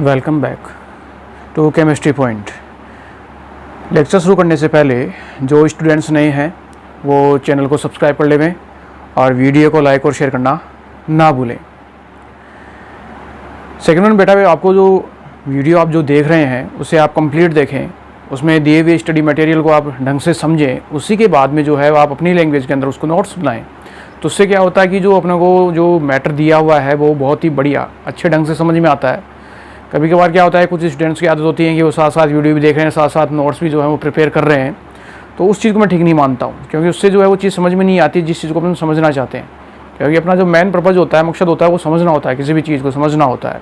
Welcome back to chemistry point. Lecture शुरू करने से पहले जो स्टूडेंट्स नए हैं वो चैनल को सब्सक्राइब कर लेवें और वीडियो को लाइक और शेयर करना ना भूलें। सेकेंड वन बेटा, आपको जो वीडियो आप जो देख रहे हैं उसे आप कंप्लीट देखें, उसमें दिए हुए स्टडी मटेरियल को आप ढंग से समझें, उसी के बाद में जो है आप अपनी लैंग्वेज के अंदर उसको नोट्स बनाएं। तो उससे क्या होता है कि जो अपने को जो मैटर दिया हुआ है वो बहुत ही बढ़िया अच्छे ढंग से समझ में आता है। कभी कभार क्या होता है, कुछ स्टूडेंट्स की आदत होती है कि वो साथ साथ वीडियो भी देख रहे हैं, साथ साथ नोट्स भी जो है वो प्रिपेयर कर रहे हैं। तो उस चीज़ को मैं ठीक नहीं मानता हूँ, क्योंकि उससे जो है वो चीज़ समझ में नहीं आती जिस चीज़ को अपन समझना चाहते हैं। क्योंकि अपना जो मेन पर्पज़ होता है, मकसद होता है, वो समझना होता है, किसी भी चीज़ को समझना होता है।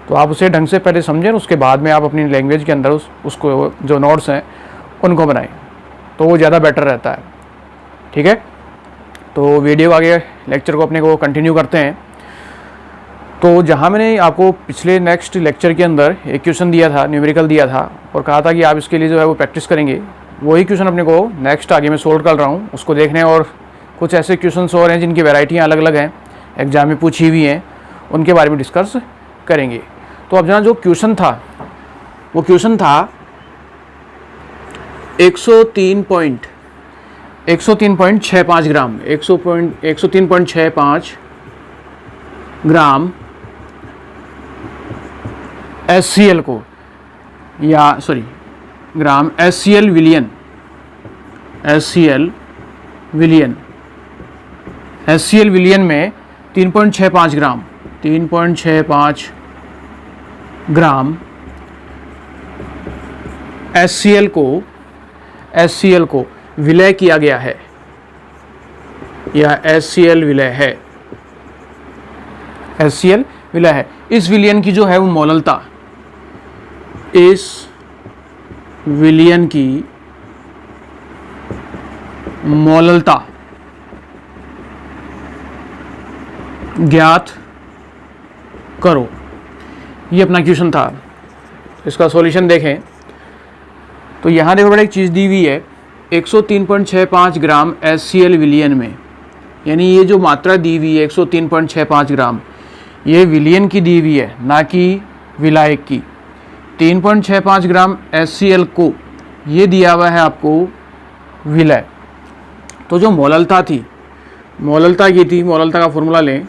तो आप उसे ढंग से पहले समझें, उसके बाद में आप अपनी लैंग्वेज के अंदर उसको जो नोट्स हैं उनको बनाएं, तो वो ज़्यादा बेटर रहता है। ठीक है, तो वीडियो आगे लेक्चर को अपने को कंटिन्यू करते हैं। तो जहाँ मैंने आपको पिछले नेक्स्ट लेक्चर के अंदर एक क्वेश्चन दिया था, न्यूमेरिकल दिया था, और कहा था कि आप इसके लिए जो है वो प्रैक्टिस करेंगे, वही क्वेश्चन अपने को नेक्स्ट आगे मैं सोल्व कर रहा हूँ, उसको देखने। और कुछ ऐसे क्वेश्चंस और हैं जिनकी वैरायटियाँ अलग अलग हैं, एग्जाम में पूछी हुई हैं, उनके बारे में डिस्कस करेंगे। तो अब जहाँ जो क्वेश्चन था वो क्वेश्चन था 103.65 ग्राम 103.65 ग्राम HCl को, या सॉरी ग्राम HCl विलियन में 3.65 ग्राम HCl को विलय किया गया है, या HCl विलय है। इस विलयन की जो है वो मोललता, इस विलयन की मोललता ज्ञात करो। ये अपना क्वेश्चन था। इसका सॉल्यूशन देखें तो यहाँ देखो बड़ा एक चीज़ दी हुई है 103.65 ग्राम HCl विलियन में, यानी ये जो मात्रा दी हुई है 103.65 ग्राम, ये विलियन की दी हुई है, ना कि विलायक की। 3.65 ग्राम HCl को ये दिया हुआ है आपको विलय। तो जो मोललता थी, मोललता का फॉर्मूला लें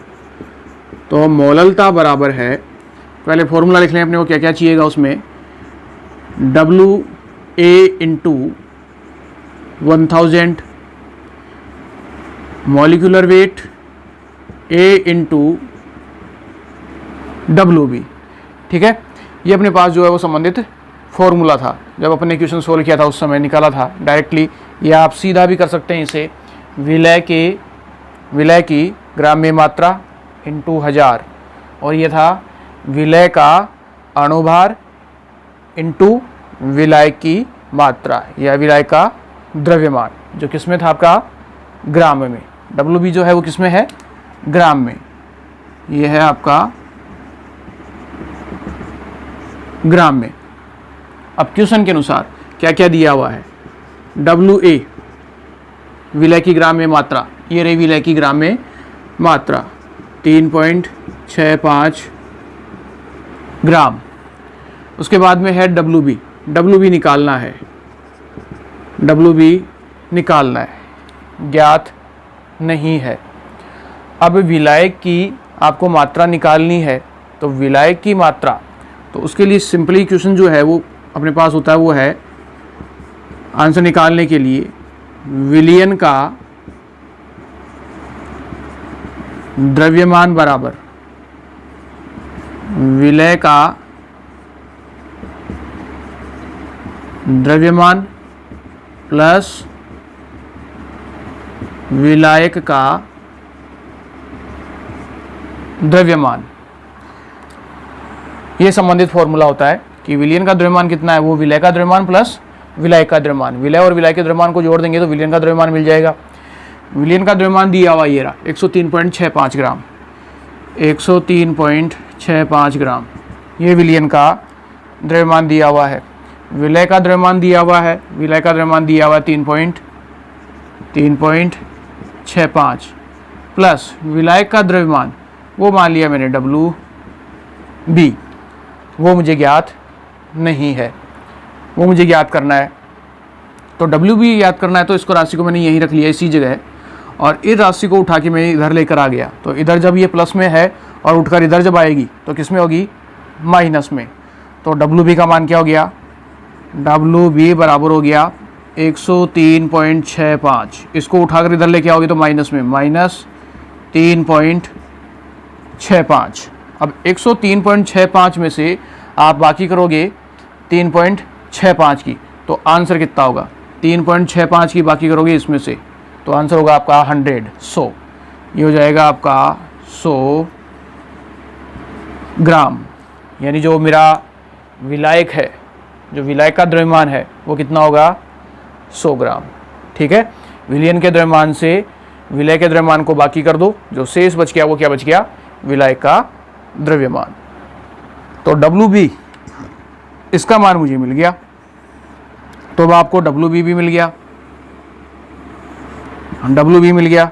तो मोललता बराबर है, पहले फॉर्मूला लिख लें अपने को क्या क्या चाहिएगा उसमें, WA into 1000 molecular weight A into WB। ठीक है, ये अपने पास जो है वो संबंधित फॉर्मूला था जब अपने क्वेश्चन सोल्व किया था, उस समय निकाला था डायरेक्टली। या आप सीधा भी कर सकते हैं इसे, विलय की ग्राम में मात्रा इंटू 1000, और ये था विलय का अणुभार इंटू विलय की मात्रा या विलय का द्रव्यमान, जो किसमें था आपका ग्राम में। WB जो है वो किसमें है, ग्राम में। ये है आपका ग्राम में। अब क्वेश्चन के अनुसार क्या क्या दिया हुआ है, WA विलय की ग्राम में मात्रा, ये रही विलय की ग्राम में मात्रा 3.65 ग्राम। उसके बाद में है WB निकालना है, ज्ञात नहीं है। अब विलायक की आपको मात्रा निकालनी है, तो विलायक की मात्रा, तो उसके लिए सिंपली क्वेश्चन जो है वो अपने पास होता है, वो है आंसर निकालने के लिए विलियन का द्रव्यमान बराबर विलय का द्रव्यमान प्लस विलायक का द्रव्यमान। ये संबंधित फॉर्मूला होता है कि विलियन का द्रव्यमान कितना है, वो विलय का द्रव्यमान प्लस विलायक का द्रव्यमान। विलय और विलायक के द्रव्यमान को जोड़ देंगे तो विलियन का द्रव्यमान मिल जाएगा। विलियन का द्रव्यमान दिया हुआ ये रहा 103.65 ग्राम, 103.65 ग्राम ये विलियन का द्रव्यमान दिया हुआ है। विलय का द्रव्यमान दिया हुआ है, विलय का द्रव्यमान दिया हुआ है 3.65 प्लस विलायक का द्रव्यमान वो मान लिया मैंने WB। वो मुझे ज्ञात नहीं है, वो मुझे ज्ञात करना है। तो डब्ल्यू बी याद करना है, तो इसको राशि को मैंने यहीं रख लिया इसी जगह, और इस राशि को उठा के मैं इधर लेकर आ गया। तो इधर जब ये प्लस में है और उठकर इधर जब आएगी तो किस में होगी, माइनस में। तो डब्ल्यू बी का मान क्या हो गया, डब्ल्यू बी बराबर हो गया 103.65। इसको उठाकर इधर लेके आओगे तो माइनस में, -3.65। अब 103.65 में से आप बाकी करोगे 3.65 की, तो आंसर कितना होगा, 3.65 की बाकी करोगे इसमें से, तो आंसर होगा आपका 100। ये हो जाएगा आपका 100 ग्राम। यानी जो मेरा विलायक है, जो विलायक का द्रव्यमान है वो कितना होगा, 100 ग्राम। ठीक है, विलयन के द्रव्यमान से विलय के द्रव्यमान को बाकी कर दो, जो शेष बच गया वो क्या बच गया, विलायक का द्रव्यमान। तो डब्ल्यू बी इसका मान मुझे मिल गया। तो अब आपको डब्ल्यू बी भी मिल गया, डब्ल्यू बी मिल गया,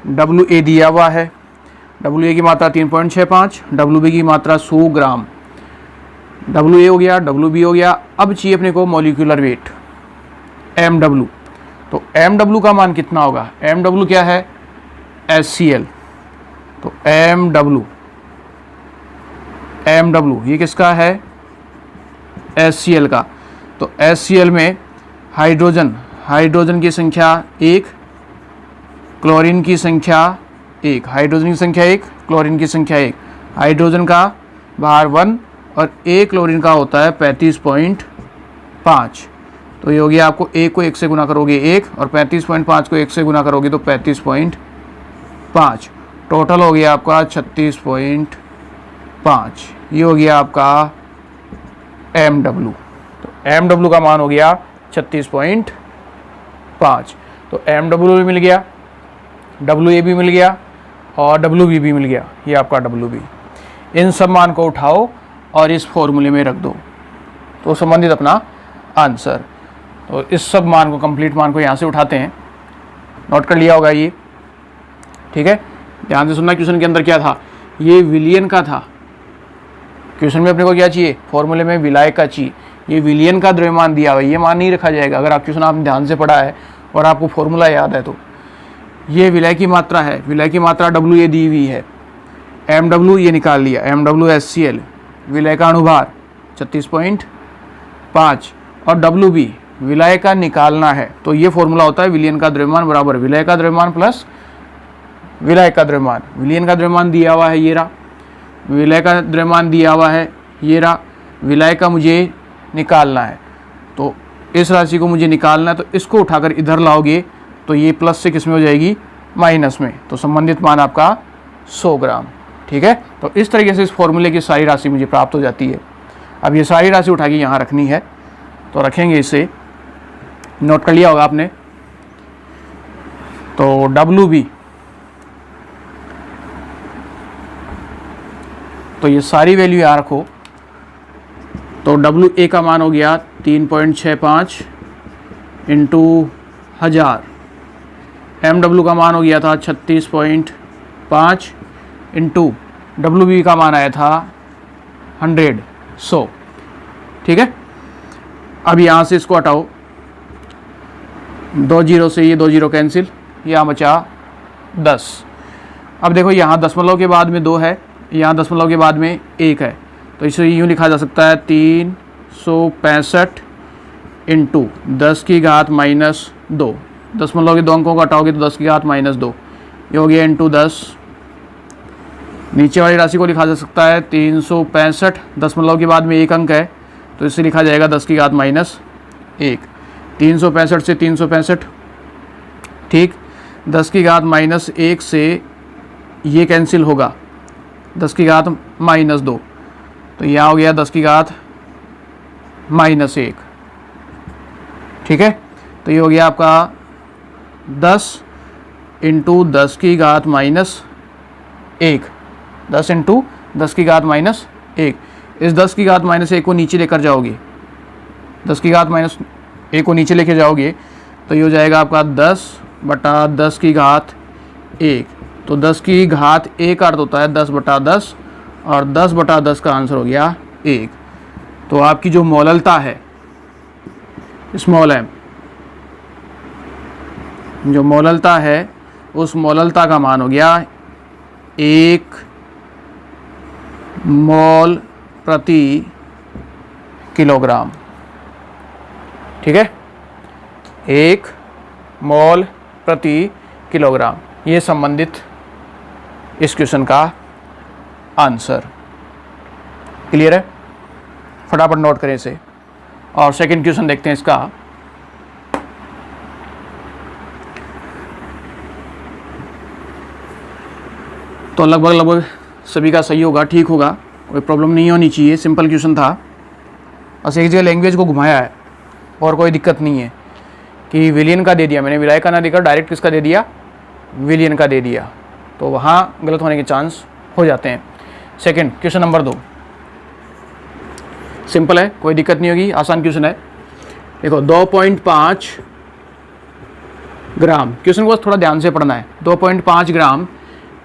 डब्ल्यू ए दिया हुआ है, डब्ल्यू ए की मात्रा 3.65, डब्ल्यू बी की मात्रा 100 ग्राम। डब्ल्यू ए हो गया, डब्ल्यू बी हो गया। अब चाहिए अपने को मॉलिक्यूलर वेट एम डब्ल्यू। तो एम डब्ल्यू का मान कितना होगा, एम डब्ल्यू क्या है, एच सी एल। तो एम डब्ल्यू ये किसका है, एच सी एल का। तो एच सी एल में हाइड्रोजन की संख्या 1, क्लोरीन की संख्या 1, हाइड्रोजन की संख्या 1, क्लोरीन की संख्या 1, हाइड्रोजन का बाहर 1 और 1 क्लोरीन का होता है 35.5। तो ये हो गया, आपको 1 को 1 से गुना करोगे 1 और 35.5 को 1 से गुना करोगे तो 35.5, टोटल हो गया आपका 36.5। ये हो गया आपका एम डब्ल्यू। तो एम डब्ल्यू का मान हो गया 36.5। तो एम डब्ल्यू भी मिल गया, डब्ल्यू ए भी मिल गया और डब्ल्यू बी भी मिल गया। ये आपका डब्ल्यू बी। इन सब मान को उठाओ और इस फॉर्मूले में रख दो, तो संबंधित अपना आंसर। तो इस सब मान को, कंप्लीट मान को यहाँ से उठाते हैं। नोट कर लिया होगा ये, ठीक है। ध्यान से सुनना, क्वेश्चन के अंदर क्या था, ये विलियन का था। क्वेश्चन में अपने को क्या चाहिए, फॉर्मूले में विलायक का चाहिए। ये विलियन का द्रव्यमान दिया हुआ है, ये मान नहीं रखा जाएगा। अगर आप क्वेश्चन आपने ध्यान से पढ़ा है और आपको फॉर्मूला याद है तो ये विलय की मात्रा है, विलय की मात्रा डब्ल्यू ए दी हुई है, एम डब्ल्यू ये निकाल लिया, M W H C L, विलय का अनुभार 36.5 और डब्ल्यू बी विलय का निकालना है। तो ये फॉर्मूला होता है विलियन का द्रव्यमान बराबर विलय का द्रव्यमान प्लस विलय का द्रव्यमान। विलियन का द्रव्यमान दिया हुआ है ये रहा, विलय का द्रव्यमान दिया हुआ है ये रहा, विलय का मुझे निकालना है। तो इस राशि को मुझे निकालना है, तो इसको उठाकर इधर लाओगे तो ये प्लस से किस में हो जाएगी, माइनस में। तो संबंधित मान आपका 100 ग्राम। ठीक है, तो इस तरीके से इस फॉर्मूले की सारी राशि मुझे प्राप्त हो जाती है। अब ये सारी राशि उठा के यहाँ रखनी है, तो रखेंगे इसे। नोट कर लिया होगा आपने। तो डब्ल्यू बी, तो ये सारी वैल्यू यहाँ रखो। तो डब्ल्यू ए का मान हो गया 3.65 इंटू 1000, एम डब्ल्यू का मान हो गया था 36.5 इंटू डब्ल्यू बी का मान आया था 100। ठीक है, अब यहाँ से इसको हटाओ, 2 जीरो से ये 2 जीरो कैंसिल, यहाँ बचा 10। अब देखो यहाँ दशमलव के बाद में 2 है, यहाँ दशमलव के बाद में 1 है, तो इसे यूँ लिखा जा सकता है 365 इंटू 10 की घात -2। दशमलव के 2 अंकों को हटाओगे तो 10 की घात -2, ये हो गया इंटू 10। नीचे वाली राशि को लिखा जा सकता है 365, दशमलव के बाद में 1 अंक है तो इसे लिखा जाएगा 10 की घात -1। 365 से 365, ठीक, 10 की घात -1 से ये कैंसिल होगा, 10 की घात -2, तो यहाँ हो गया 10 की घात -1। ठीक है, तो ये हो गया आपका 10 इंटू 10 की घात -1, 10 इंटू 10 की घात -1। इस 10 की घात -1 को नीचे लेकर जाओगे, 10 की घात -1 को नीचे लेके जाओगे तो ये हो जाएगा आपका 10 बटा 10 की घात 1। तो 10 की घात 1 का अर्थ होता है 10 बटा 10 और 10 बटा 10 का आंसर हो गया 1। तो आपकी जो मोललता है स्मॉल m, जो मोललता है उस मोललता का मान हो गया 1 मोल प्रति किलोग्राम। ठीक है, 1 मोल प्रति किलोग्राम, ये संबंधित इस क्वेश्चन का आंसर। क्लियर है? फटाफट नोट करें इसे। और सेकंड क्वेश्चन देखते हैं इसका। तो लगभग सभी का सही होगा, ठीक होगा, कोई प्रॉब्लम नहीं होनी चाहिए। सिंपल क्वेश्चन था, बस एक जगह लैंग्वेज को घुमाया है और कोई दिक्कत नहीं है कि विलियन का दे दिया मैंने, विलाय का ना देकर डायरेक्ट किसका दे दिया, विलियन का दे दिया, तो वहाँ गलत होने के चांस हो जाते हैं। सेकंड क्वेश्चन नंबर 2 सिंपल है, कोई दिक्कत नहीं होगी, आसान क्वेश्चन है। देखो 2.5 ग्राम, क्वेश्चन को थोड़ा ध्यान से पढ़ना है। 2.5 ग्राम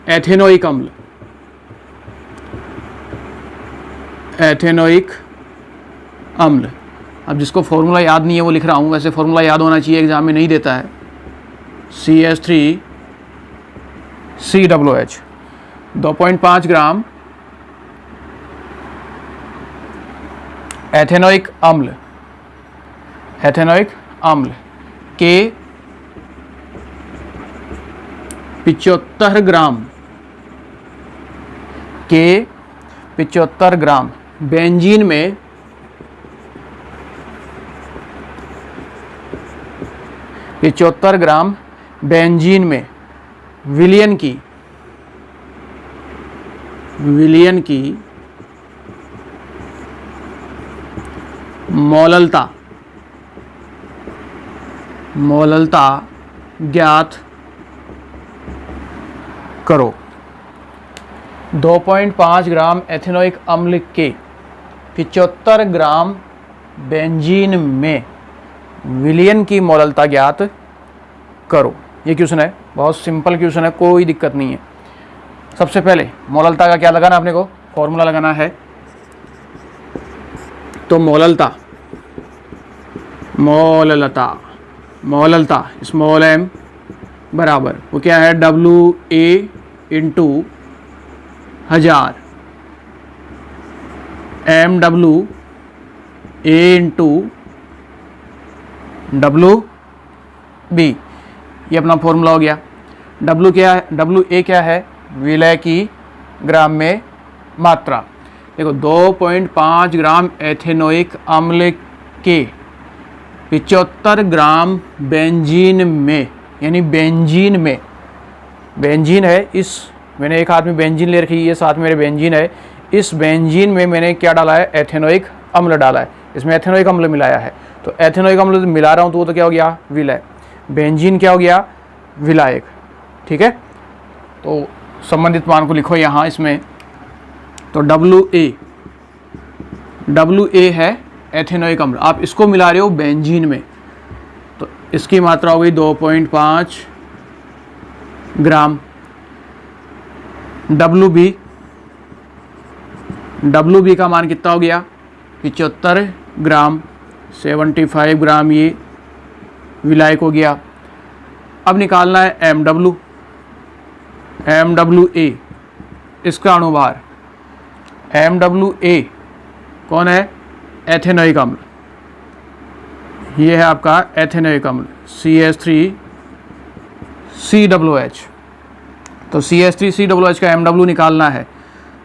एथेनोइक अम्ल, एथेनोइक अम्ल, अब जिसको फॉर्मूला याद नहीं है वो लिख रहा हूँ, वैसे फॉर्मूला याद होना चाहिए, एग्जाम में नहीं देता है। CH3COOH 2.5 ग्राम एथेनोइक अम्ल, एथेनोइक अम्ल के 75 ग्राम, के 75 ग्राम बेंजीन में 75 ग्राम बेंजीन में विलियन की मोललता ज्ञात करो। 2.5 ग्राम एथेनोइक अम्ल के 75 ग्राम बेंजीन में विलियन की मोललता ज्ञात करो। ये क्वेश्चन है, बहुत सिंपल क्वेश्चन है, कोई दिक्कत नहीं है। सबसे पहले मोललता का क्या लगाना, अपने को फॉर्मूला लगाना है। तो मोललता स्मॉल m बराबर वो क्या है, WA into 1000, MWA into WB, ये अपना फॉर्मूला हो गया। W क्या है, WA क्या है, विलय की ग्राम में मात्रा। देखो 2.5 ग्राम एथेनोइक अम्ल के 75 ग्राम बेंजीन में, यानी बेंजीन में, बेंजीन है इस, मैंने एक हाथ में बेंजीन ले रखी है, ये साथ में मेरे बेंजीन है, इस बेंजीन में मैंने क्या डाला है, एथेनोइक अम्ल डाला है, इसमें एथेनोइक अम्ल मिलाया है। तो एथेनोइक अम्ल मिला रहा हूँ तो वो तो क्या हो गया, विलय, बेंजीन क्या हो गया, विलायक। ठीक है, तो संबंधित मान को लिखो यहाँ इसमें। तो WA है एथेनोइक अम्ल, आप इसको मिला रहे हो बेंजीन में, तो इसकी मात्रा हो गई 2.5 ग्राम। WB का मान कितना हो गया, 75 ग्राम, 75 ग्राम ये विलायक हो गया। अब निकालना है MWA, इसका अणुभार। MWA कौन है, एथेनोइक अम्ल, ये है आपका एथेनोइक अम्ल CH3COOH। तो CH3COOH का MW निकालना है,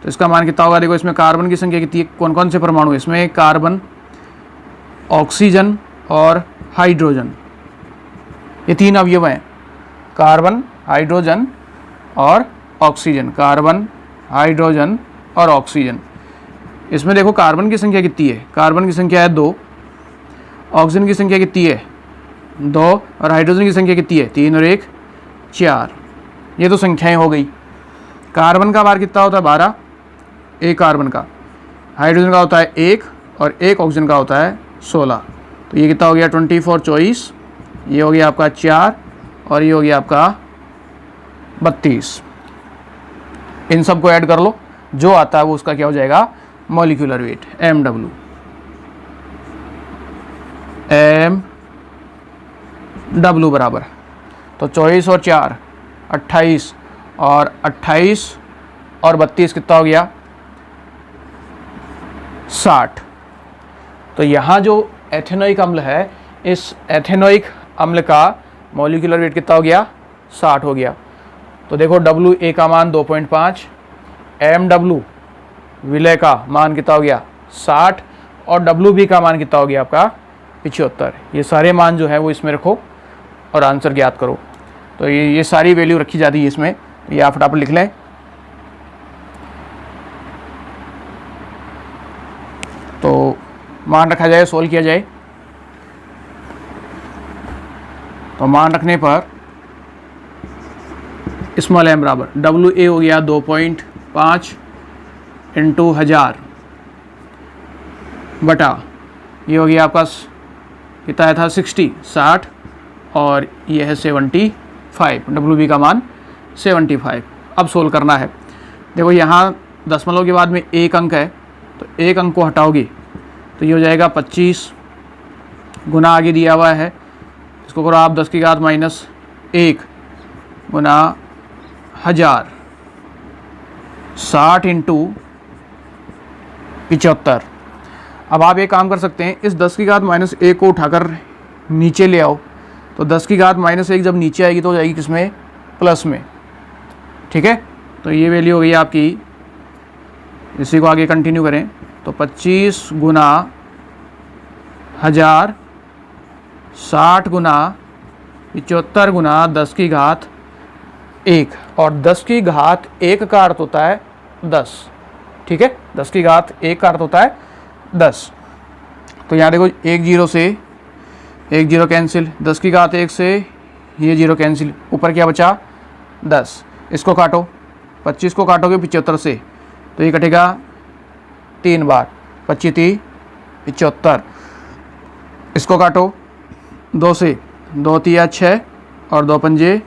तो इसका मान कितना होगा, देखो इसमें कार्बन की संख्या कितनी है, कौन कौन से परमाणु, इसमें कार्बन, ऑक्सीजन और हाइड्रोजन, ये 3 अवयव हैं, कार्बन, हाइड्रोजन और ऑक्सीजन, कार्बन, हाइड्रोजन और ऑक्सीजन। इसमें देखो कार्बन की संख्या कितनी है, कार्बन की संख्या है 2, ऑक्सीजन की संख्या कितनी है 2, और हाइड्रोजन की संख्या कितनी है 3 और 1 4। ये तो संख्याएं हो गई। कार्बन का भार कितना होता है 12, एक कार्बन का, हाइड्रोजन का होता है 1 और एक ऑक्सीजन का होता है 16। तो ये कितना हो गया 24 24, ये हो गया आपका 4 और ये हो गया आपका 32। इन सबको ऐड कर लो, जो आता है वो उसका क्या हो जाएगा, मॉलिक्यूलर वेट MW। W बराबर, तो 24 और 4 28 और 28 और 32 कितना हो गया 60। तो यहाँ जो एथेनोइक अम्ल है, इस एथेनोइक अम्ल का मॉलिक्यूलर वेट कितना हो गया 60 हो गया। तो देखो WA का मान 2.5, MW विलय का मान कितना हो गया 60 और WB का मान कितना हो गया आपका 75। ये सारे मान जो है वो इसमें रखो और आंसर ज्ञात करो। तो ये सारी वैल्यू रखी जाती है इसमें, ये आप फटाफट लिख लें। तो मान रखा जाए, सोल्व किया जाए। तो मान रखने पर स्मॉल m बराबर WA हो गया 2.5 इंटू 1000 बटा ये हो गया आपका कितना था 60 और ये है 75, WB का मान 75। अब सोल्व करना है। देखो यहाँ दशमलव के बाद में एक अंक है, तो एक अंक को हटाओगे तो ये हो जाएगा 25 गुना आगे दिया हुआ है, इसको करो आप 10 की घात -1 गुना 1000 60 इंटू 75। अब आप एक काम कर सकते हैं, इस 10 की घात -1 को उठाकर नीचे ले आओ, तो 10 की घात -1 जब नीचे आएगी तो हो जाएगी किसमें प्लस में, ठीक है। तो ये वैल्यू हो गई आपकी, इसी को आगे कंटिन्यू करें तो 25 गुना 1000 60 गुना 75 गुना 10 की घात 1, और 10 की घात 1 का अर्थ होता है 10, ठीक है। 10 की घात 1 का अर्थ होता है 10। तो यहाँ देखो एक जीरो से एक जीरो कैंसिल, 10 की घात 1 से ये जीरो कैंसिल, ऊपर क्या बचा 10। इसको काटो, 25 को काटोगे 75 से तो ये कटेगा 3 बार, 25 3 75। इसको काटो 2 से, 2 3 6 और 2 पंजे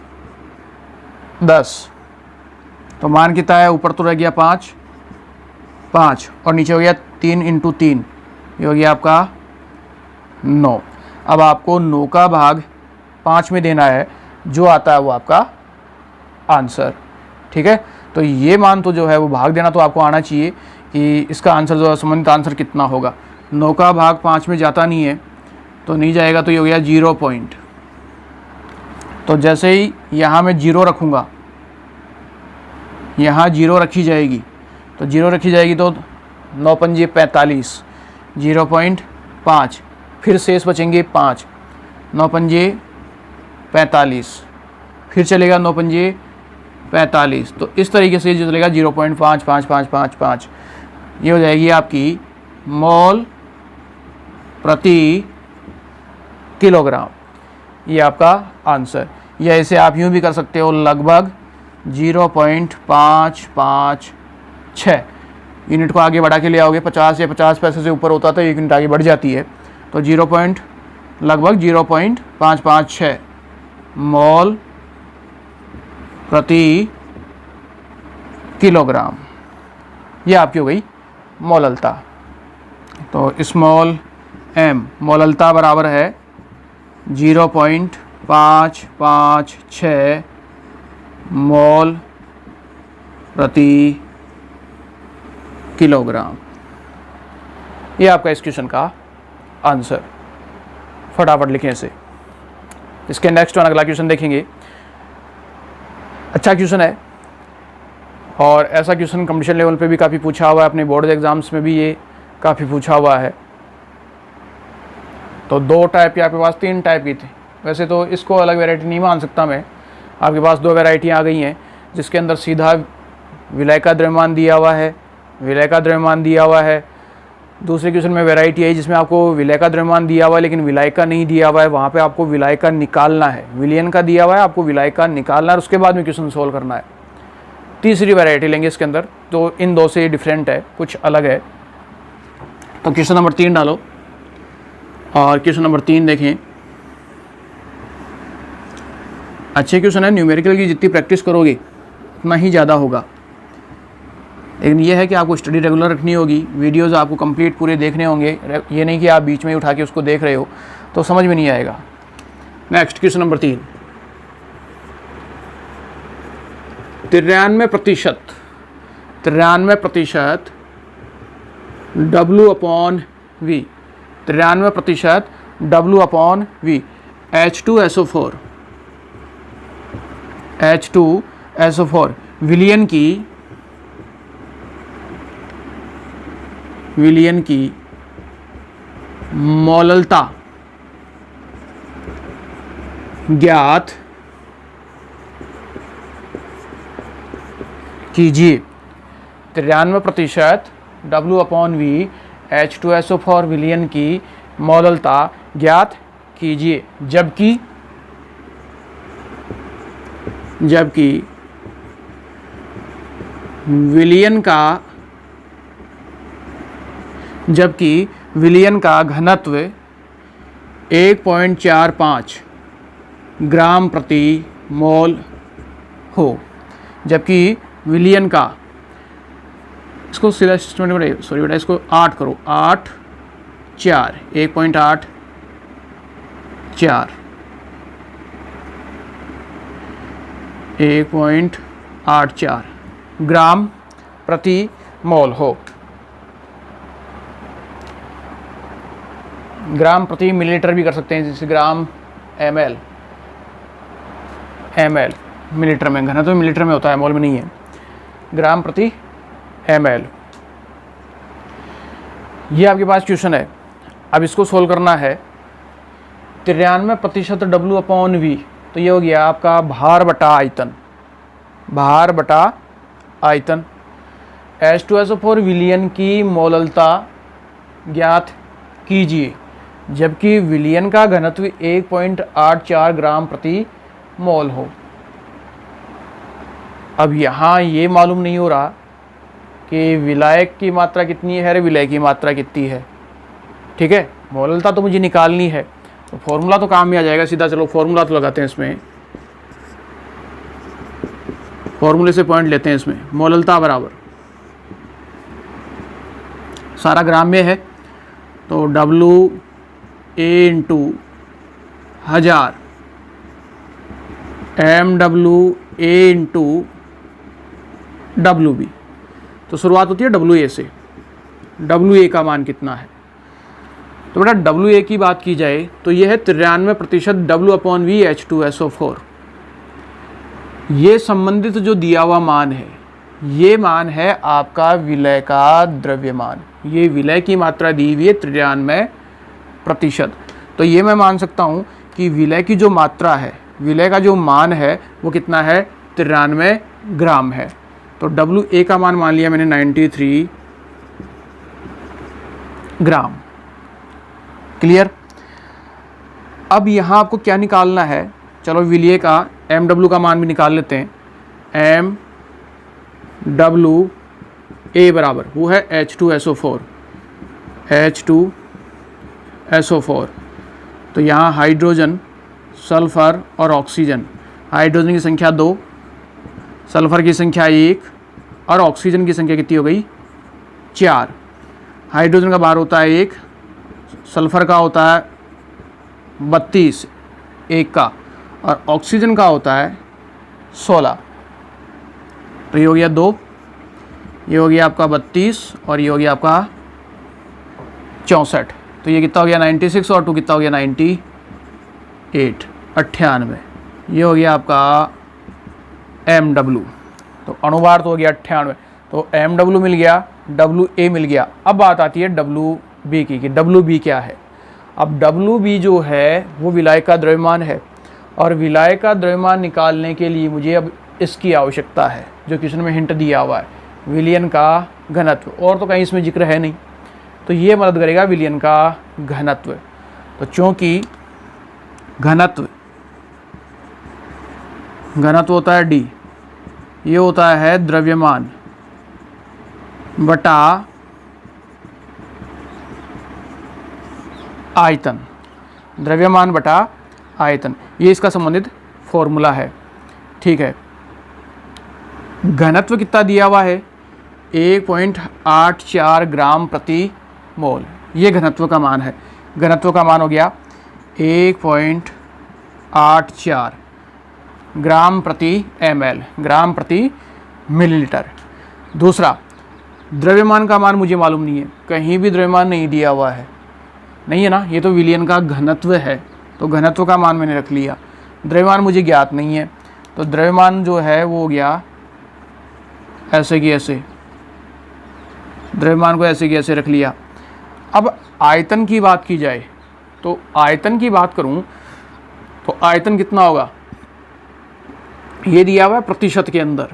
10। तो मान कितना है, ऊपर तो रह गया 5 और नीचे हो गया 3 इंटू 3, ये हो गया आपका 9। अब आपको 9 का भाग 5 में देना है, जो आता है वो आपका आंसर, ठीक है। तो ये मान तो जो है वो भाग देना तो आपको आना चाहिए कि इसका आंसर जो है संबंधित आंसर कितना होगा। 9 का भाग 5 में जाता नहीं है, तो नहीं जाएगा, तो ये हो गया 0 पॉइंट। तो जैसे ही यहाँ मैं 0 रखूँगा, यहाँ 0 रखी जाएगी, तो 0 रखी जाएगी तो 9 पंजे 45, 0.5, फिर शेष बचेंगे 5, 9 पंजे 45, फिर चलेगा 9 पंजे 45। तो इस तरीके से जो चलेगा 0.5555, ये हो जाएगी आपकी मोल प्रति किलोग्राम, ये आपका आंसर। या इसे आप यूँ भी कर सकते हो, लगभग 0.556 यूनिट को आगे बढ़ा के ले आओगे, 50 या 50 पैसे से ऊपर होता तो 1 यूनिट आगे बढ़ जाती है, तो लगभग 0.556 मोल प्रति किलोग्राम, ये आपकी हो गई मोललता। तो स्मॉल m मोललता बराबर है 0.556 मोल प्रति किलोग्राम, ये आपका इस क्वेश्चन का आंसर। फटाफट लिखें इसे। इसके नेक्स्ट वन अगला क्वेश्चन देखेंगे। अच्छा क्वेश्चन है और ऐसा क्वेश्चन कंपटीशन लेवल पे भी काफ़ी पूछा हुआ है, अपने बोर्ड एग्जाम्स में भी ये काफ़ी पूछा हुआ है। तो 2 टाइप या आपके पास 3 टाइप की थी, वैसे तो इसको अलग वैरायटी नहीं मान सकता मैं, आपके पास 2 वैरायटियाँ आ गई हैं जिसके अंदर सीधा विलय का द्रव्यमान दिया हुआ है, विलय का द्रव्यमान दिया हुआ है। दूसरे क्वेश्चन में वैरायटी है जिसमें आपको विलय का द्रव्यमान दिया हुआ है लेकिन विलय का नहीं दिया हुआ है, वहाँ पे आपको विलय का निकालना है। विलयन का दिया हुआ है, आपको विलय का निकालना है और उसके बाद में क्वेश्चन सोल्व करना है। तीसरी वैरायटी लेंगे इसके अंदर, तो इन 2 से डिफरेंट है, कुछ अलग है। तो क्वेश्चन नंबर 3 डालो और क्वेश्चन नंबर 3 देखें। अच्छे क्वेश्चन है, न्यूमेरिकल की जितनी प्रैक्टिस करोगे उतना ही ज़्यादा होगा। लेकिन ये है कि आपको स्टडी रेगुलर रखनी होगी, वीडियोस आपको कंप्लीट पूरे देखने होंगे। ये नहीं कि आप बीच में ही उठा के उसको देख रहे हो तो समझ में नहीं आएगा। Next question number 3, 93% W/V, 93% W/V H2SO4 विलियन की मौललता ज्ञात कीजिए। 93% W/V H2SO4 विलियन की मौललता ज्ञात कीजिए, जबकि विलियन का घनत्व 1.45 ग्राम प्रति मोल हो। जबकि विलियन का, इसको सीधा सिस्टमेटिक, सॉरी बेटा, इसको 8 करो, 8/4 1.84 ग्राम प्रति मोल हो। ग्राम प्रति मिलीलीटर भी कर सकते हैं, जैसे ग्राम ml मिलीलीटर में, घनत्व मिलीलीटर में होता है, मोल में नहीं है। ग्राम प्रति ml, ये आपके पास क्वेश्चन है। अब इसको सोल्व करना है। 93% W/V, तो ये हो गया आपका भार बटा आयतन। H2SO4 विलियन की मौललता ज्ञात कीजिए, जबकि विलियन का घनत्व 1.84 ग्राम प्रति मोल हो। अब यहाँ ये मालूम नहीं हो रहा कि विलायक की मात्रा कितनी है, विलय की मात्रा कितनी है। ठीक है, मौललता तो मुझे निकालनी है, तो फॉर्मूला तो काम में आ जाएगा सीधा। चलो फॉर्मूला तो लगाते हैं इसमें, फॉर्मूले से पॉइंट लेते हैं इसमें। मौललता बराबर, सारा ग्राम में है, तो WA/1000 MWA/WB। तो शुरुआत होती है WA से। WA का मान कितना है? तो बेटा WA की बात की जाए तो यह है 93% W/V H2SO4। ये संबंधित जो दिया हुआ मान है, ये मान है आपका विलय का द्रव्यमान। ये विलय की मात्रा दी हुई है 93%। तो ये मैं मान सकता हूँ कि विलय की जो मात्रा है, विलय का जो मान है वो कितना है, 93 ग्राम है। तो WA का मान लिया मैंने 93 ग्राम। क्लियर? अब यहाँ आपको क्या निकालना है, चलो विलय का MW का मान भी निकाल लेते हैं। MWA बराबर वो है H2SO4। तो यहाँ हाइड्रोजन, सल्फर और ऑक्सीजन। हाइड्रोजन की संख्या 2, सल्फर की संख्या 1 और ऑक्सीजन की संख्या कितनी हो गई, 4। हाइड्रोजन का भार होता है 1, सल्फर का होता है 32 1 का, और ऑक्सीजन का होता है 16। तो ये हो गया 2, ये हो गया आपका 32 और ये हो गया आपका 64। तो ये कितना हो गया 96 और 2 कितना हो गया 98, 98। ये हो गया आपका MW। तो अणुभार तो हो गया 98। तो MW मिल गया, WA मिल गया। अब बात आती है WB की, कि WB क्या है। अब WB जो है वो विलायक का द्रव्यमान है, और विलायक का द्रव्यमान निकालने के लिए मुझे अब इसकी आवश्यकता है, जो क्वेश्चन में हिंट दिया हुआ है, विलियन का घनत्व। और तो कहीं इसमें जिक्र है नहीं, तो ये मदद करेगा विलियन का घनत्व। तो चूँकि घनत्व होता है D, ये होता है द्रव्यमान बटा आयतन। द्रव्यमान बटा आयतन, ये इसका संबंधित फॉर्मूला है। ठीक है, घनत्व कितना दिया हुआ है, 1.84 ग्राम प्रति मोल। ये घनत्व का मान है। घनत्व का मान हो गया 1.84 0.84 ग्राम प्रति ml, ग्राम प्रति मिलीलीटर। दूसरा, द्रव्यमान का मान मुझे मालूम नहीं है, कहीं भी द्रव्यमान नहीं दिया हुआ है, नहीं है ना, ये तो विलयन का घनत्व है, तो घनत्व का मान मैंने रख लिया। द्रव्यमान मुझे ज्ञात नहीं है, तो द्रव्यमान जो है वो हो गया ऐसे की ऐसे, द्रव्यमान को ऐसे की ऐसे रख लिया। अब आयतन की बात की जाए तो आयतन की बात करूं तो आयतन कितना होगा, ये दिया हुआ है प्रतिशत के अंदर,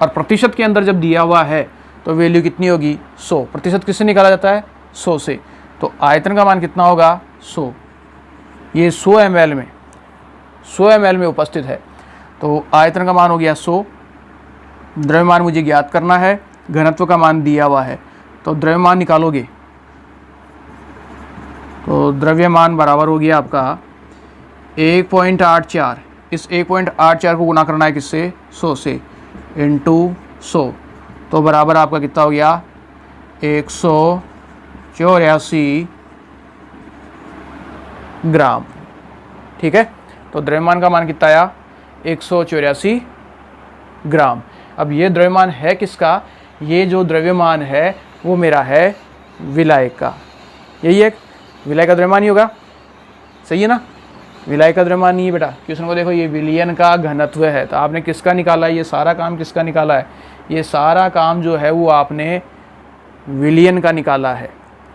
और प्रतिशत के अंदर जब दिया हुआ है तो वैल्यू कितनी होगी 100। प्रतिशत किससे निकाला जाता है 100 से, तो आयतन का मान कितना होगा 100। ये 100 ml में 100 ml में उपस्थित है, तो आयतन का मान हो गया 100। द्रव्यमान मुझे ज्ञात करना है, घनत्व का मान दिया हुआ है, तो द्रव्यमान निकालोगे तो द्रव्यमान बराबर हो गया आपका 1.84। इस 1.84 को गुना करना है किससे 100 से, इंटू 100, तो बराबर आपका कितना हो गया 184 ग्राम। ठीक है, तो द्रव्यमान का मान कितना आया 184 ग्राम। अब ये द्रव्यमान है किसका, ये जो द्रव्यमान है वो मेरा है विलायक का। यही है विलायक का द्रव्यमान ही होगा, सही है ना। विलायक का द्रव्यमान नहीं है बेटा, क्वेश्चन को देखो, ये विलयन का घनत्व है, तो आपने किसका निकाला है, ये सारा काम किसका निकाला है, ये सारा काम जो है वो आपने विलयन का निकाला है,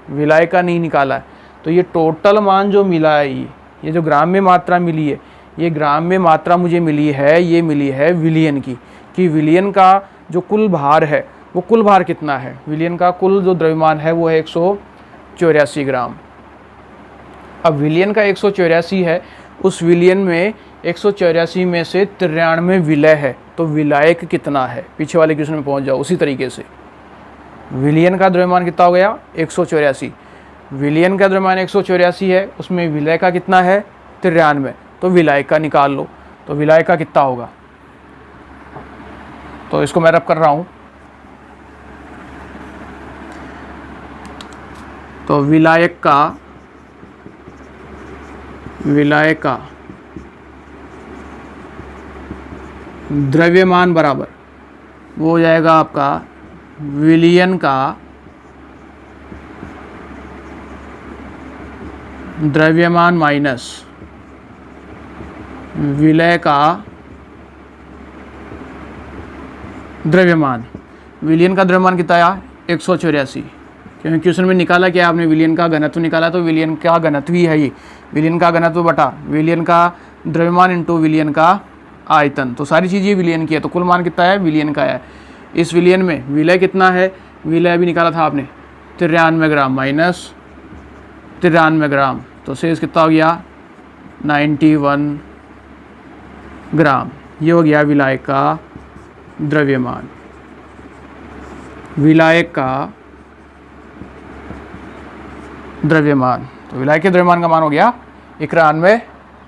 विलायक का नहीं निकाला है। तो ये टोटल मान जो मिला है, ये जो ग्राम में मात्रा मिली है, ये ग्राम में मात्रा मुझे मिली है, ये मिली है विलयन की, कि विलयन का जो कुल भार है वो कुल भार कितना है, विलयन का कुल जो द्रव्यमान है वो है 184 ग्राम। अब विलयन का 184 है, उस विलयन में 184 में से 93 विलय है, तो विलायक कितना है, पीछे वाले क्वेश्चन में पहुंच जाओ। उसी तरीके से विलयन का द्रव्यमान कितना हो गया 184, विलयन का द्रव्यमान 184 है, उसमें विलय का कितना है 93, तो विलायक का निकाल लो, तो विलायक का कितना होगा। तो इसको मैं रब कर रहा हूं, तो विलायक का द्रव्यमान बराबर वो हो जाएगा आपका विलयन का द्रव्यमान माइनस विलय का द्रव्यमान। विलयन का द्रव्यमान कितना आया 184, क्योंकि क्वेश्चन में निकाला क्या आपने, विलयन का घनत्व निकाला, तो विलयन का घनत्व ही है ये, विलयन का घनत्व बटा विलयन का द्रव्यमान इंटू विलयन का आयतन, तो सारी चीज़ें विलयन की है, तो कुल मान कितना है विलयन का है। इस विलयन में विलय कितना है, विलय भी निकाला था आपने 93 ग्राम माइनस 93 ग्राम, तो शेष कितना हो गया 91 ग्राम। ये हो गया विलायक का द्रव्यमान, विलायक का द्रव्यमान। तो विलायक के द्रव्यमान का मान हो गया 91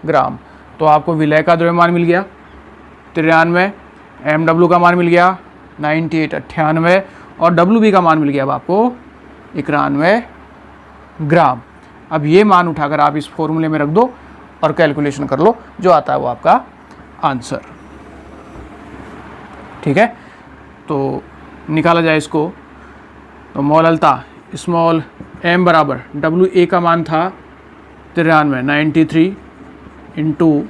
ग्राम। तो आपको विलय का द्रव्यमान मिल गया 93, MW का मान मिल गया 98 98, और WB का मान मिल गया अब आपको 91 ग्राम। अब ये मान उठाकर आप इस फॉर्मूले में रख दो और कैलकुलेशन कर लो, जो आता है वो आपका आंसर। ठीक है, तो निकाला जाए इसको, तो मोललता स्मॉल m बराबर WA का मान था 93 इंटू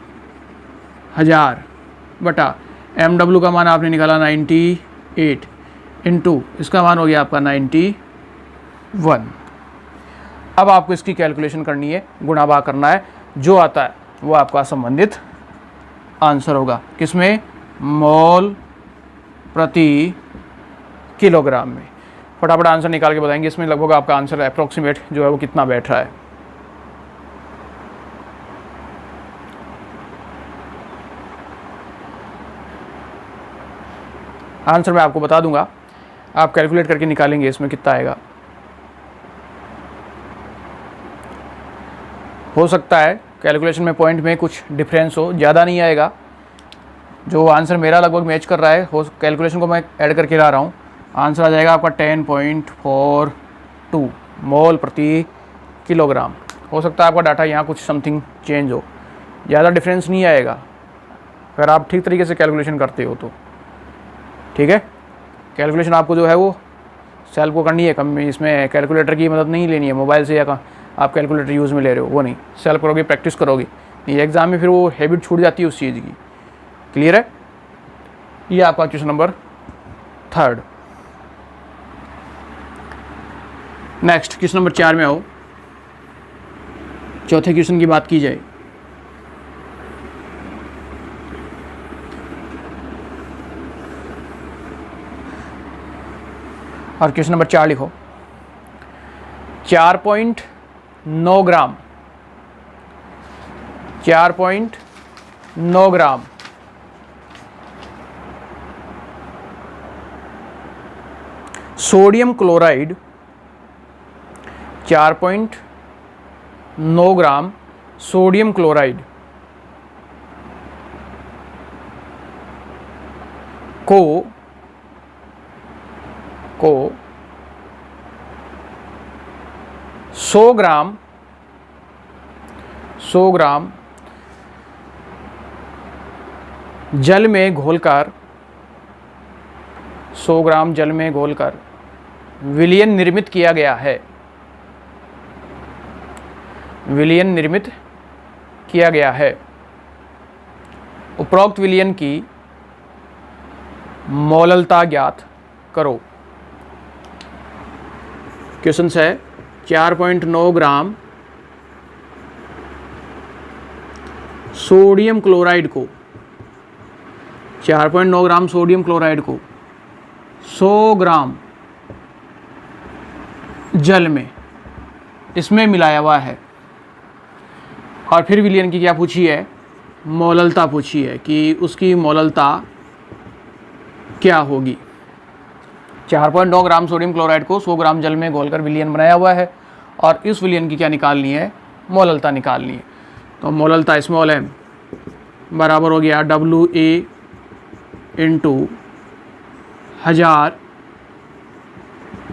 1000 बटा MW का मान आपने निकाला 98 इंटू इसका मान हो गया आपका 91। अब आपको इसकी कैलकुलेशन करनी है, गुणा भाग करना है, जो आता है वो आपका संबंधित आंसर होगा। किसमें, मोल प्रति किलोग्राम में। फटाफट आंसर निकाल के बताएंगे, इसमें लगभग आपका आंसर अप्रोक्सीमेट जो है वो कितना बैठ रहा है। आंसर मैं आपको बता दूंगा, आप कैलकुलेट करके निकालेंगे इसमें कितना आएगा। हो सकता है कैलकुलेशन में पॉइंट में कुछ डिफरेंस हो, ज़्यादा नहीं आएगा। जो आंसर मेरा लगभग मैच कर रहा है, हो कैलकुलेशन को मैं ऐड करके ला रहा हूँ, आंसर आ जाएगा आपका 10.42 मोल प्रति किलोग्राम। हो सकता है आपका डाटा यहाँ कुछ समथिंग चेंज हो, ज़्यादा डिफरेंस नहीं आएगा अगर आप ठीक तरीके से कैलकुलेशन करते हो तो। ठीक है, कैलकुलेशन आपको जो है वो सेल्फ को करनी है, कम इसमें कैलकुलेटर की मदद नहीं लेनी है, मोबाइल से या आप कैलकुलेटर यूज़ में ले रहे हो वो नहीं, सेल्फ करोगे, प्रैक्टिस करोगे, नहीं एग्ज़ाम में फिर वो हैबिट छूट जाती है उस चीज़ की। क्लियर है? ये आपका question number 3। Next question number 4 में आओ। चौथे क्वेश्चन की बात की जाए, और क्वेश्चन नंबर 4 लिखो। 4.9 ग्राम 4.9 gram sodium chloride 4.9 gram sodium chloride को 100 ग्राम जल में घोलकर 100 ग्राम जल में घोलकर विलयन निर्मित किया गया है। विलयन निर्मित किया गया है। उपरोक्त विलयन की मोललता ज्ञात करो। क्वेश्चन है 4.9 ग्राम सोडियम क्लोराइड को 4.9 ग्राम सोडियम क्लोराइड को 100 ग्राम जल में इसमें मिलाया हुआ है, और फिर विलयन की क्या पूछी है? मोललता पूछी है कि उसकी मोललता क्या होगी। 4.9 ग्राम सोडियम क्लोराइड को 100 ग्राम जल में घोलकर विलयन बनाया हुआ है, और इस विलयन की क्या निकालनी है? मोललता निकालनी है। तो मोललता स्मॉल m बराबर हो गया WA into 1000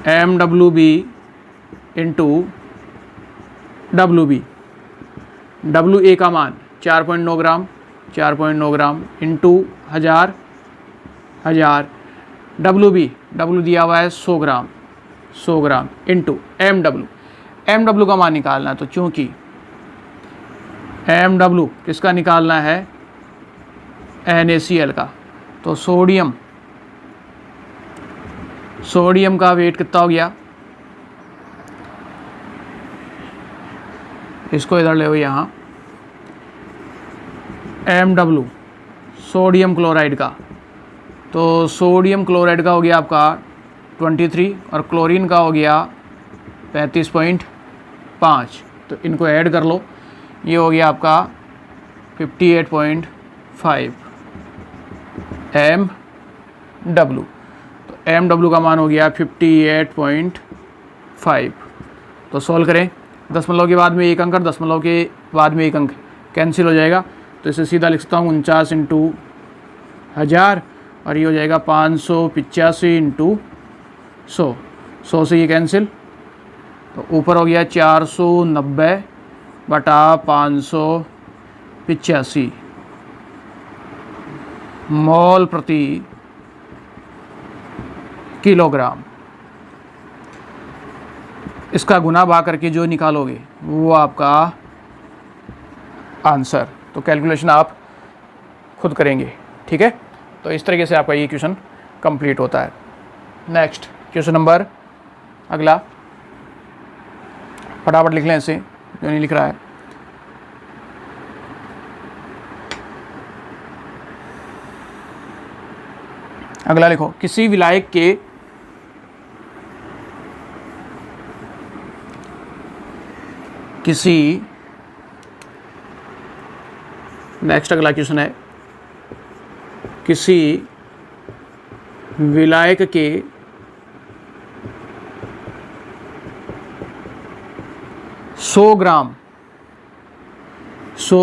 MWB into WB। WA का मान 4.9 ग्राम इंटू 1000 WB दिया हुआ है 100 ग्राम इंटू MW का मान निकालना है। तो चूंकि MW किसका निकालना है? NaCl का। तो सोडियम का वेट कितना हो गया? इसको इधर ले हो यहाँ, MW सोडियम क्लोराइड का। तो सोडियम क्लोराइड का हो गया आपका 23 और क्लोरीन का हो गया 35.5। तो इनको ऐड कर लो, ये हो गया आपका 58.5 MW। तो MW का मान हो गया 58.5। तो सॉल्व करें, दशमलव के बाद में एक अंक और दशमलव के बाद में एक अंक कैंसिल हो जाएगा। तो इसे सीधा लिख सकता हूँ 49 इंटू 1000, और ये हो जाएगा 585 इंटू 100 से ये कैंसिल। तो ऊपर हो गया 490 बटा 585 मोल प्रति किलोग्राम। इसका गुना भाग करके जो निकालोगे वो आपका आंसर। तो कैलकुलेशन आप खुद करेंगे। ठीक है, तो इस तरीके से आपका ये क्वेश्चन कंप्लीट होता है। नेक्स्ट क्वेश्चन नंबर अगला, फटाफट लिख लें इसे जो नहीं लिख रहा है। अगला लिखो, किसी विलायक के नेक्स्ट अगला क्वेश्चन है, किसी विलायक के 100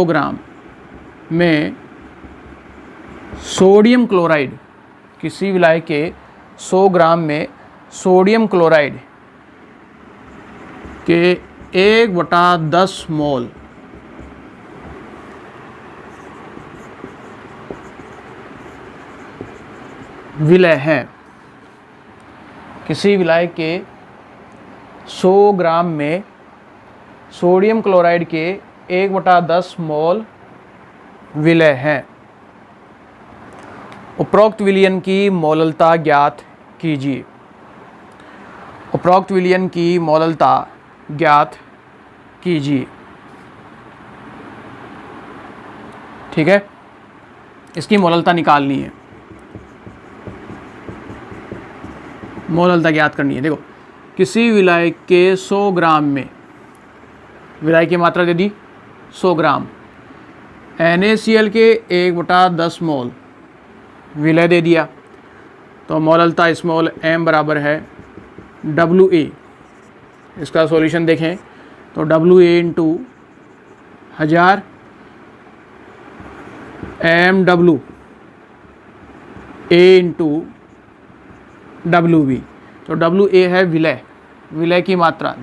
ग्राम में सोडियम क्लोराइड, किसी विलायक के 100 ग्राम में सोडियम क्लोराइड के 1/10 मोल विलय हैं। किसी विलायक के 100 ग्राम में सोडियम क्लोराइड के 1/10 मोल विलय हैं। उपरोक्त विलयन की मोललता ज्ञात कीजिए। उपरोक्त विलयन की मोललता ज्ञात कीजिए। ठीक है, इसकी मोललता निकालनी है, मोललता ज्ञात करनी है। देखो, किसी विलायक के 100 ग्राम में, विलायक की मात्रा दे दी 100 ग्राम, NaCl के 1/10 मोल विलय दे दिया, तो मोललता स्मॉल m बराबर है WA। इसका सॉल्यूशन देखें तो WA into 1000 MW A into WB। तो WA है विलय, विलय की मात्रा,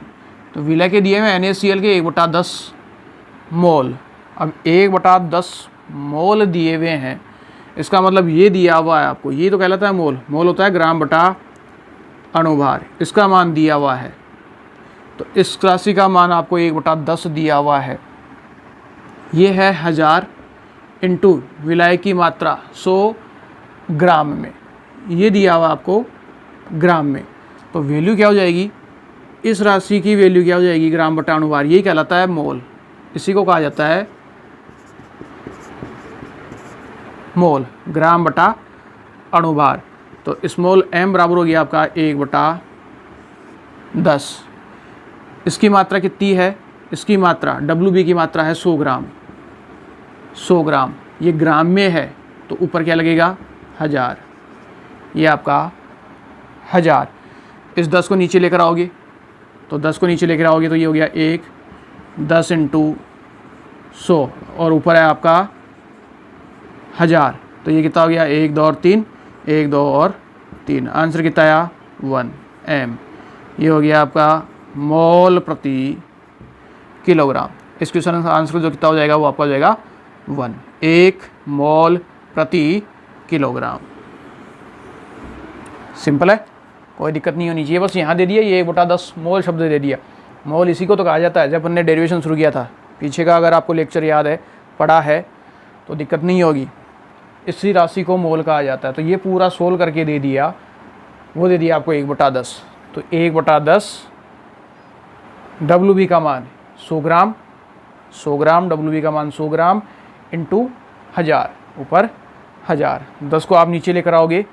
तो विलय के दिए हुए NaCl के 1/10 मोल। अब 1/10 मोल दिए हुए हैं, इसका मतलब ये दिया हुआ है आपको, ये तो कहलाता है मोल, मोल होता है ग्राम बटा अणुभार, इसका मान दिया हुआ है। तो इस राशि का मान आपको 1/10 दिया हुआ है, ये है 1000 इंटू विलायक की मात्रा 100 ग्राम में, ये दिया हुआ आपको ग्राम में। तो वैल्यू क्या हो जाएगी, इस राशि की वैल्यू क्या हो जाएगी, ग्राम बटा अणुभार, यही कहलाता है मोल, इसी को कहा जाता है मोल, ग्राम बटा अणुभार। तो स्मॉल m बराबर हो गया आपका 1/10। इसकी मात्रा कितनी है, इसकी मात्रा WB की मात्रा है 100 ग्राम, 100 ग्राम, ये ग्राम में है तो ऊपर क्या लगेगा 1000, ये आपका 1000। इस 10 को नीचे लेकर आओगे तो 10 को नीचे लेकर आओगे तो ये हो गया 10 इंटू 100 और ऊपर है आपका 1000, तो ये कितना हो गया 1 2 और 3, 1 2 और 3, आंसर कितना आया 1 m। ये हो गया आपका मोल प्रति किलोग्राम। इस क्वेश्चन का आंसर जो कितना हो जाएगा वो आपका हो जाएगा 1 मोल प्रति किलोग्राम। सिंपल है, कोई दिक्कत नहीं होनी चाहिए, बस यहाँ दे दिया ये 1/10 मोल शब्द दे दिया। मोल इसी को तो कहा जाता है, जब हमने डेरिवेशन शुरू किया था पीछे का, अगर आपको लेक्चर याद है, पढ़ा है तो दिक्कत नहीं होगी। इसी राशि को मोल कहा जाता है। तो ये पूरा सोल्व करके दे दिया, वो दे दिया आपको 1/10। तो 1/10 WB का मान 100 ग्राम, 100 ग्राम WB का मान 100 ग्राम इंटू 1000, ऊपर 1000, 10 को आप नीचे लेकर आओगे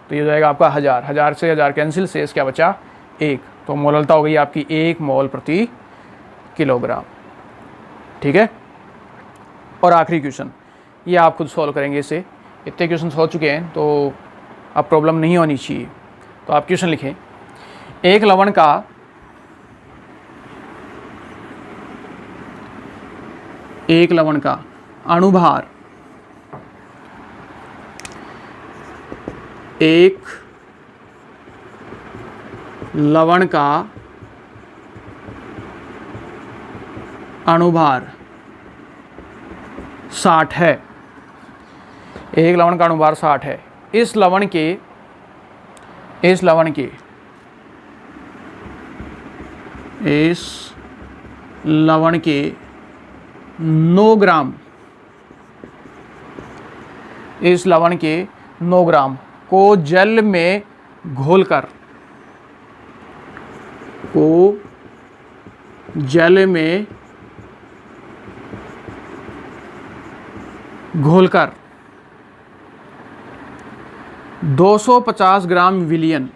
तो ये हो जाएगा आपका 1000, 1000 से 1000 कैंसिल, शेष क्या बचा 1, तो मोललता हो गई आपकी 1 मोल प्रति किलोग्राम। ठीक है, और आखिरी क्वेश्चन ये आप खुद सॉल्व करेंगे, इसे इतने क्वेश्चन हो चुके हैं तो अब प्रॉब्लम नहीं होनी चाहिए। तो आप क्वेश्चन लिखें, एक लवण का अणुभार एक लवण का अणुभार 60 है। एक लवण का अणुभार 60 है। इस लवण के 9 ग्राम, इस लवण के 9 ग्राम को जल में घोलकर, को जल में घोलकर 250 ग्राम विलयन,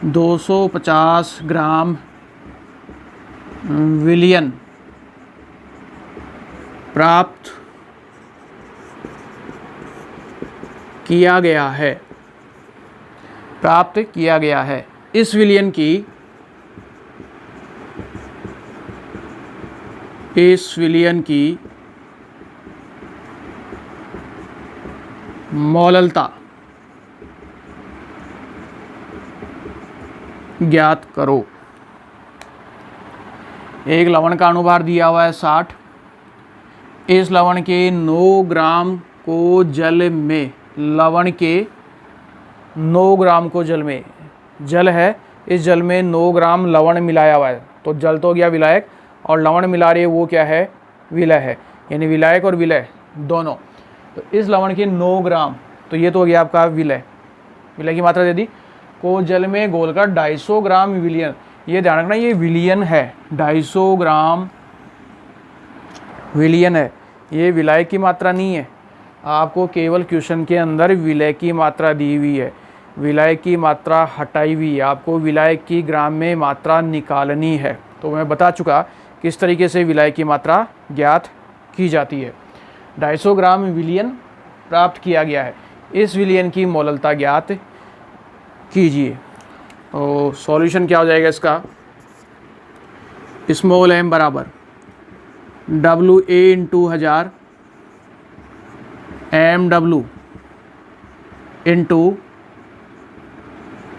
250 ग्राम विलयन प्राप्त किया गया है, प्राप्त किया गया है। इस विलयन की मोललता ज्ञात करो। एक लवण का अनुभार दिया हुआ है 60। इस लवण के 9 ग्राम को जल में, लवण के 9 ग्राम को जल में, जल है, इस जल में 9 ग्राम लवण मिलाया हुआ है। तो जल तो हो गया विलायक, और लवण मिला रही है वो क्या है, विलय है, यानी विलायक और विलय दोनों। तो इस लवण के 9 ग्राम, तो ये तो हो गया आपका विलय, विलय की मात्रा दे दी, को जल में घोलकर 250 ग्राम विलियन, ये ध्यान रखना ये विलियन है, 250 ग्राम विलियन है, ये विलायक की मात्रा नहीं है। आपको केवल क्वेश्चन के अंदर विलय की मात्रा दी हुई है, विलायक की मात्रा हटाई हुई है, आपको विलायक की ग्राम में मात्रा निकालनी है। तो मैं बता चुका किस तरीके से विलायक की मात्रा ज्ञात की जाती है। 250 ग्राम विलियन प्राप्त किया गया है, इस विलियन की मोललता ज्ञात कीजिए। तो सॉल्यूशन क्या हो जाएगा इसका, स्मॉल m बराबर WA into 1000 MW into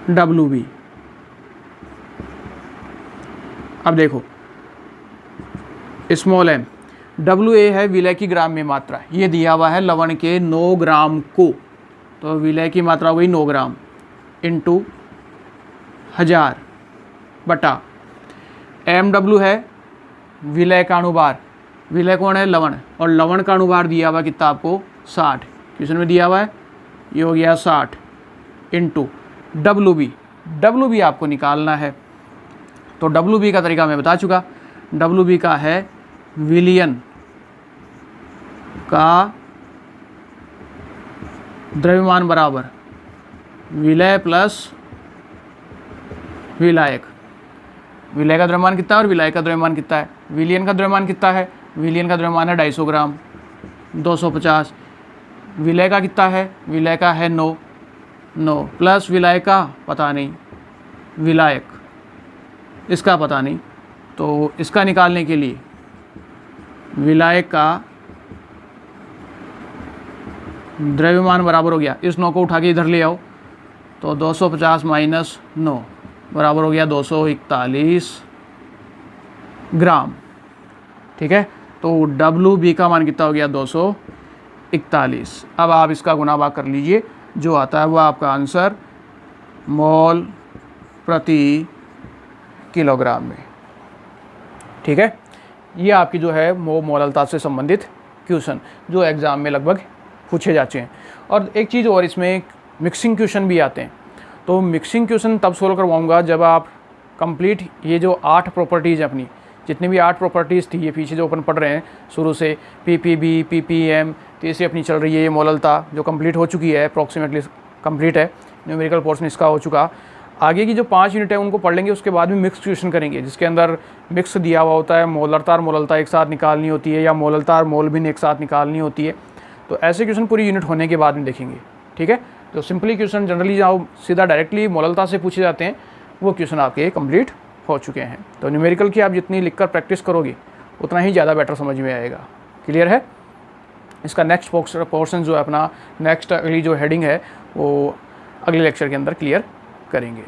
WB। अब देखो स्मॉल m, WA है विलय की ग्राम में मात्रा, ये दिया हुआ है लवण के 9 ग्राम को, तो विलय की मात्रा हो गई 9 ग्राम इंटू 1000 बटा MW है विलय का अनुभार, विलय कौन है, लवण, और लवण का अनुभार दिया हुआ कितना आपको 60, क्वेश्चन में दिया हुआ है, ये हो गया 60 इंटू WB आपको निकालना है। तो WB का तरीका मैं बता चुका, WB का है विलियन का द्रव्यमान बराबर विलय प्लस विलायक। विलय का द्रव्यमान कितना है और विलायक का द्रव्यमान कितना है, विलियन का द्रव्यमान कितना है, विलियन का द्रव्यमान है 250 ग्राम 250, विलय का कितना है, विलय का है 9 प्लस विलय का पता नहीं, विलायक इसका पता नहीं, तो इसका निकालने के लिए विलायक का द्रव्यमान बराबर हो गया, इस 9 को उठा के इधर ले आओ, तो 250 माइनस 9 बराबर हो गया 241 ग्राम। ठीक है, तो WB का मान कितना हो गया 241। अब आप इसका गुना भाग कर लीजिए, जो आता है वो आपका आंसर मोल प्रति किलोग्राम में। ठीक है, ये आपकी जो है वो मोललता से संबंधित क्वेश्चन जो एग्ज़ाम में लगभग पूछे जाते हैं। और एक चीज़ और, इसमें मिक्सिंग क्वेश्चन भी आते हैं, तो मिक्सिंग क्वेश्चन तब सोल्व करवाऊंगा जब आप कंप्लीट ये जो 8 प्रॉपर्टीज़ अपनी, जितनी भी 8 प्रॉपर्टीज़ थी, ये पीछे जो अपन पढ़ रहे हैं शुरू से PPB PPM, तो इसे अपनी चल रही है ये मोललता जो कंप्लीट हो चुकी है, अप्रॉक्सीमेटली कंप्लीट है, न्यूमेरिकल पोर्शन इसका हो चुका। आगे की जो 5 यूनिट है उनको पढ़ लेंगे, उसके बाद में मिक्स क्वेश्चन करेंगे, जिसके अंदर मिक्स दिया हुआ होता है, मोलरता और मोललता एक साथ निकालनी होती है, या मोललता और मोलभिन्न एक साथ निकालनी होती है। तो ऐसे क्वेश्चन पूरी यूनिट होने के बाद में देखेंगे। ठीक है, तो सिंपली क्वेश्चन जनरली जो सीधा डायरेक्टली मोललता से पूछे जाते हैं वो क्वेश्चन आपके कंप्लीट हो चुके हैं। तो न्यूमेरिकल की आप जितनी लिखकर प्रैक्टिस करोगे उतना ही ज़्यादा बेटर समझ में आएगा। क्लियर है, इसका नेक्स्ट पोर्शन जो है अपना, नेक्स्ट अगली जो हेडिंग है वो अगले लेक्चर के अंदर क्लियर करेंगे।